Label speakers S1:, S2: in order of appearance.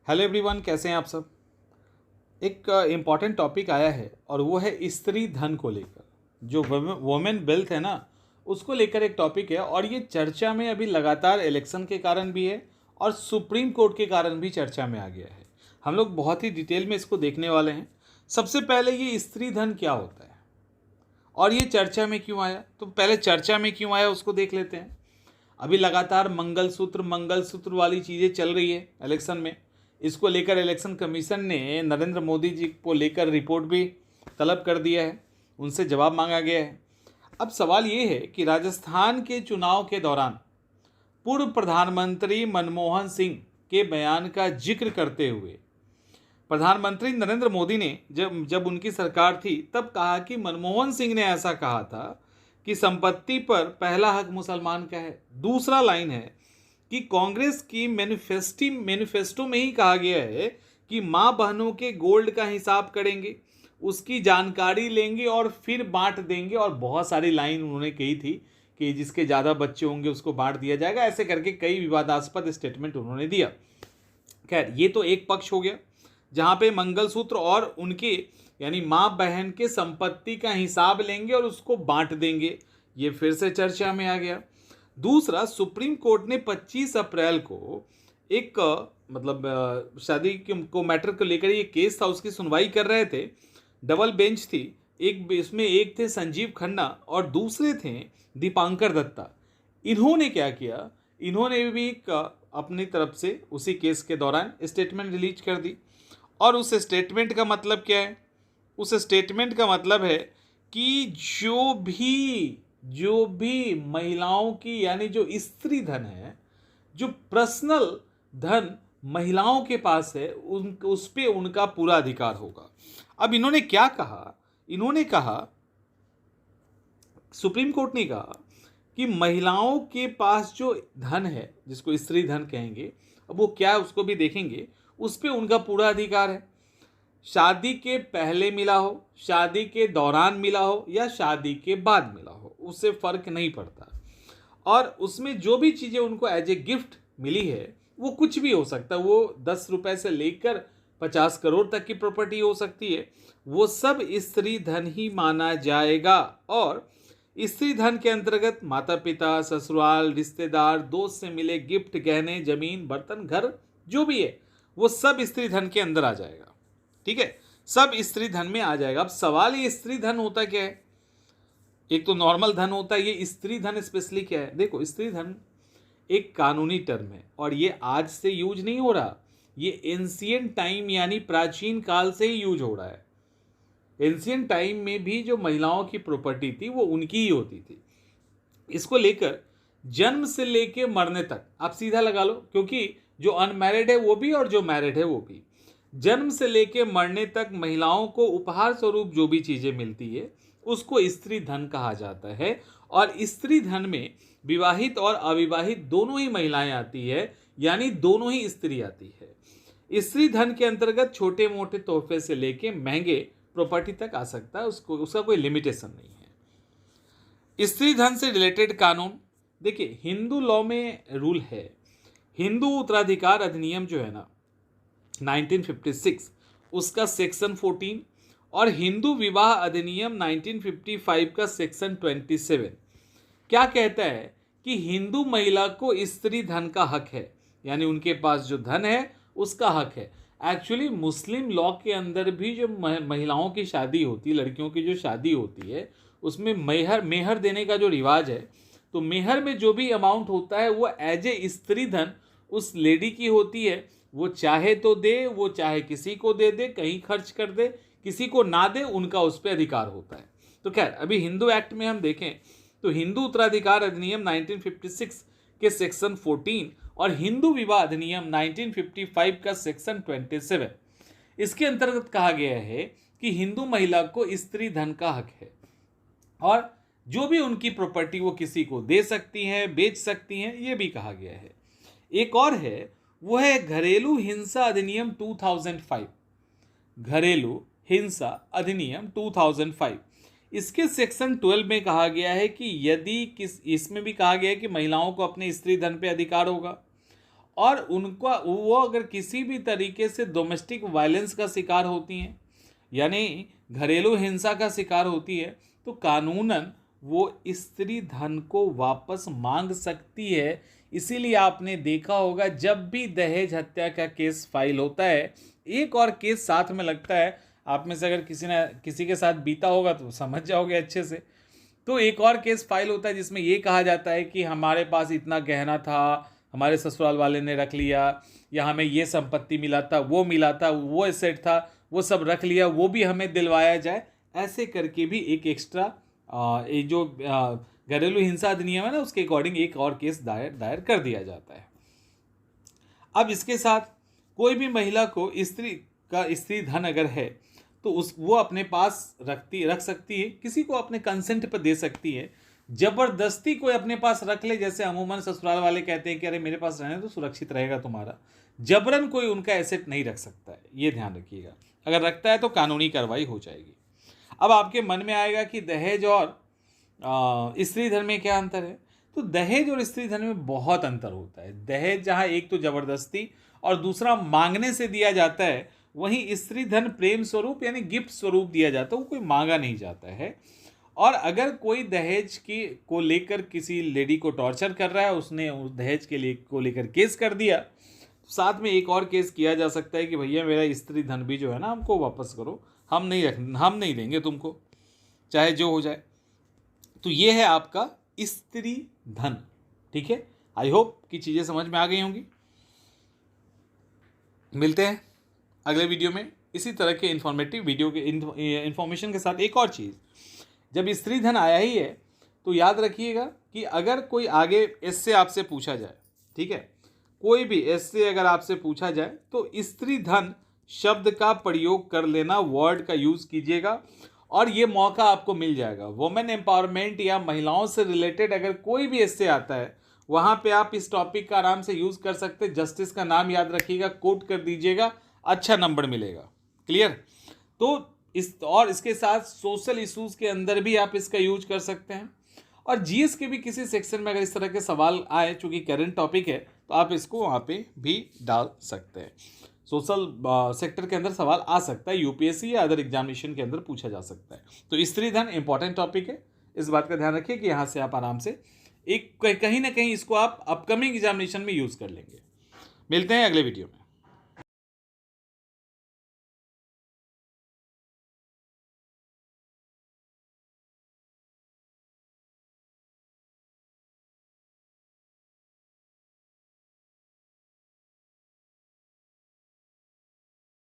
S1: Hello everyone, कैसे हैं आप सब। एक इम्पॉर्टेंट टॉपिक आया है और वो है स्त्री धन को लेकर। जो वुमेन वेल्थ है ना, उसको लेकर एक टॉपिक है और ये चर्चा में अभी लगातार इलेक्शन के कारण भी है और सुप्रीम कोर्ट के कारण भी चर्चा में आ गया है। हम लोग बहुत ही डिटेल में इसको देखने वाले हैं। सबसे पहले ये स्त्री धन क्या होता है और ये चर्चा में क्यों आया, तो पहले चर्चा में क्यों आया उसको देख लेते हैं। अभी लगातार मंगलसूत्र वाली चीज़ें चल रही है इलेक्शन में। इसको लेकर इलेक्शन कमीशन ने नरेंद्र मोदी जी को लेकर रिपोर्ट भी तलब कर दिया है, उनसे जवाब मांगा गया है। अब सवाल ये है कि राजस्थान के चुनाव के दौरान पूर्व प्रधानमंत्री मनमोहन सिंह के बयान का जिक्र करते हुए प्रधानमंत्री नरेंद्र मोदी ने जब जब उनकी सरकार थी तब कहा कि मनमोहन सिंह ने ऐसा कहा था कि संपत्ति पर पहला हक मुसलमान का है। दूसरा लाइन है कि कांग्रेस की मैनिफेस्टो में ही कहा गया है कि माँ बहनों के गोल्ड का हिसाब करेंगे, उसकी जानकारी लेंगे और फिर बांट देंगे। और बहुत सारी लाइन उन्होंने कही थी कि जिसके ज़्यादा बच्चे होंगे उसको बांट दिया जाएगा। ऐसे करके कई विवादास्पद स्टेटमेंट उन्होंने दिया। खैर, ये तो एक पक्ष हो गया जहाँ पे मंगलसूत्र और उनके यानी माँ बहन के संपत्ति का हिसाब लेंगे और उसको बांट देंगे। ये फिर से चर्चा में आ गया। दूसरा, सुप्रीम कोर्ट ने 25 अप्रैल को एक शादी को मैटर को लेकर ये केस था, उसकी सुनवाई कर रहे थे। डबल बेंच थी। इसमें एक थे संजीव खन्ना और दूसरे थे दीपांकर दत्ता। इन्होंने क्या किया, इन्होंने भी अपनी तरफ से उसी केस के दौरान स्टेटमेंट रिलीज कर दी। और उस स्टेटमेंट का मतलब क्या है? उस स्टेटमेंट का मतलब है कि जो भी महिलाओं की यानी जो स्त्री धन है, जो पर्सनल धन महिलाओं के पास है, उस पे उनका पूरा अधिकार होगा। अब इन्होंने क्या कहा? इन्होंने कहा, सुप्रीम कोर्ट ने कहा कि महिलाओं के पास जो धन है जिसको स्त्री धन कहेंगे, अब वो क्या है उसको भी देखेंगे, उस पे उनका पूरा अधिकार है। शादी के पहले मिला हो, शादी के दौरान मिला हो या शादी के बाद मिला हो, उससे फर्क नहीं पड़ता। और उसमें जो भी चीज़ें उनको एज ए गिफ्ट मिली है वो कुछ भी हो सकता है। वो 10 रुपए से लेकर 50 करोड़ तक की प्रॉपर्टी हो सकती है। वो सब स्त्री धन ही माना जाएगा। और स्त्री धन के अंतर्गत माता पिता, ससुराल, रिश्तेदार, दोस्त से मिले गिफ्ट, गहने, जमीन, बर्तन, घर जो भी है वो सब स्त्री धन के अंदर आ जाएगा। ठीक है, सब स्त्री धन में आ जाएगा। अब सवाल, ये स्त्री धन होता क्या है? एक तो नॉर्मल धन होता है, ये स्त्री धन स्पेशली क्या है? देखो, स्त्री धन एक कानूनी टर्म है और ये आज से यूज नहीं हो रहा। ये एंशिएंट टाइम यानी प्राचीन काल से ही यूज हो रहा है। एंशिएंट टाइम में भी जो महिलाओं की प्रॉपर्टी थी वो उनकी ही होती थी। इसको लेकर जन्म से लेके मरने तक आप सीधा लगा लो, क्योंकि जो अनमैरिड है वो भी और जो मैरिड है वो भी, जन्म से लेके मरने तक महिलाओं को उपहार स्वरूप जो भी चीजें मिलती है उसको स्त्री धन कहा जाता है। और स्त्री धन में विवाहित और अविवाहित दोनों ही महिलाएं आती है, यानी दोनों ही स्त्री आती है। स्त्री धन के अंतर्गत छोटे मोटे तोहफे से लेके महंगे प्रॉपर्टी तक आ सकता है, उसका कोई लिमिटेशन नहीं है। स्त्री धन से रिलेटेड कानून देखिए, हिंदू लॉ में रूल है, हिंदू उत्तराधिकार अधिनियम जो है ना 1956, उसका सेक्शन 14 और हिंदू विवाह अधिनियम 1955 का सेक्शन 27 क्या कहता है कि हिंदू महिला को स्त्री धन का हक है, यानी उनके पास जो धन है उसका हक है। एक्चुअली मुस्लिम लॉ के अंदर भी जो महिलाओं की शादी होती है, लड़कियों की जो शादी होती है, उसमें मेहर देने का जो रिवाज है, तो मेहर में जो भी अमाउंट होता है वो एज ए स्त्री धन उस लेडी की होती है। वो चाहे तो दे, वो चाहे किसी को दे दे, कहीं खर्च कर दे, किसी को ना दे, उनका उस पर अधिकार होता है। तो खैर, अभी हिंदू एक्ट में हम देखें तो हिंदू उत्तराधिकार अधिनियम 1956 के सेक्शन 14 और हिंदू विवाह अधिनियम 1955 का सेक्शन 27, इसके अंतर्गत कहा गया है कि हिंदू महिला को स्त्री धन का हक है और जो भी उनकी प्रॉपर्टी वो किसी को दे सकती हैं, बेच सकती हैं, ये भी कहा गया है। एक और है, वो है घरेलू हिंसा अधिनियम 2005। घरेलू हिंसा अधिनियम 2005, इसके सेक्शन 12 में कहा गया है कि यदि इसमें भी कहा गया है कि महिलाओं को अपने स्त्री धन पे अधिकार होगा और उनका वो अगर किसी भी तरीके से डोमेस्टिक वायलेंस का शिकार होती हैं, यानी घरेलू हिंसा का शिकार होती है, तो कानूनन वो स्त्री धन को वापस मांग सकती है। इसीलिए आपने देखा होगा जब भी दहेज हत्या का केस फाइल होता है, एक और केस साथ में लगता है। आप में से अगर किसी के साथ बीता होगा तो समझ जाओगे अच्छे से। तो एक और केस फाइल होता है जिसमें ये कहा जाता है कि हमारे पास इतना गहना था, हमारे ससुराल वाले ने रख लिया, या हमें ये संपत्ति मिला था, वो एसेट था, वो सब रख लिया, वो भी हमें दिलवाया जाए। ऐसे करके भी एक एक्स्ट्रा ये जो घरेलू हिंसा अधिनियम है ना, उसके अकॉर्डिंग एक और केस दायर कर दिया जाता है। अब इसके साथ कोई भी महिला को स्त्री धन अगर है तो वो अपने पास रख सकती है, किसी को अपने कंसेंट पर दे सकती है। जबरदस्ती कोई अपने पास रख ले, जैसे अमूमन ससुराल वाले कहते हैं कि अरे मेरे पास रहने तो सुरक्षित रहेगा तुम्हारा, जबरन कोई उनका एसेट नहीं रख सकता है, ये ध्यान रखिएगा। अगर रखता है तो कानूनी कार्रवाई हो जाएगी। अब आपके मन में आएगा कि दहेज और स्त्री धन में क्या अंतर है? तो दहेज और स्त्री धन में बहुत अंतर होता है। दहेज जहाँ एक तो जबरदस्ती और दूसरा मांगने से दिया जाता है, वहीं स्त्री धन प्रेम स्वरूप यानी गिफ्ट स्वरूप दिया जाता है, वो कोई मांगा नहीं जाता है। और अगर कोई दहेज को लेकर किसी लेडी को टॉर्चर कर रहा है, उसने उस दहेज को लेकर केस कर दिया, तो साथ में एक और केस किया जा सकता है कि भैया मेरा स्त्री धन भी जो है ना हमको वापस करो, हम नहीं देंगे तुमको, चाहे जो हो जाए। तो ये है आपका स्त्री धन। ठीक है, आई होप कि चीज़ें समझ में आ गई होंगी। मिलते हैं अगले वीडियो में इसी तरह के इन्फॉर्मेटिव वीडियो के इन्फॉर्मेशन के साथ। एक और चीज़, जब स्त्री धन आया ही है तो याद रखिएगा कि अगर कोई आगे इससे आपसे पूछा जाए, ठीक है, कोई भी इससे अगर आपसे पूछा जाए तो स्त्री धन शब्द का प्रयोग कर लेना, वर्ड का यूज़ कीजिएगा और ये मौका आपको मिल जाएगा। वुमेन एम्पावरमेंट या महिलाओं से रिलेटेड अगर कोई भी इससे आता है, वहाँ पे आप इस टॉपिक का आराम से यूज़ कर सकते हैं। जस्टिस का नाम याद रखिएगा, कोट कर दीजिएगा, अच्छा नंबर मिलेगा। क्लियर? तो इसके साथ सोशल इश्यूज़ के अंदर भी आप इसका यूज कर सकते हैं। और जीएस के भी किसी सेक्शन में अगर इस तरह के सवाल आए, चूँकि करंट टॉपिक है, तो आप इसको वहाँ पे भी डाल सकते हैं। सोशल सेक्टर के अंदर सवाल आ सकता है, यूपीएससी या अदर एग्जामिनेशन के अंदर पूछा जा सकता है। तो स्त्री धन इंपॉर्टेंट टॉपिक है, इस बात का ध्यान रखिए कि यहाँ से आप आराम से कहीं ना कहीं इसको आप अपकमिंग एग्जामिनेशन में यूज़ कर लेंगे। मिलते हैं अगले वीडियो में।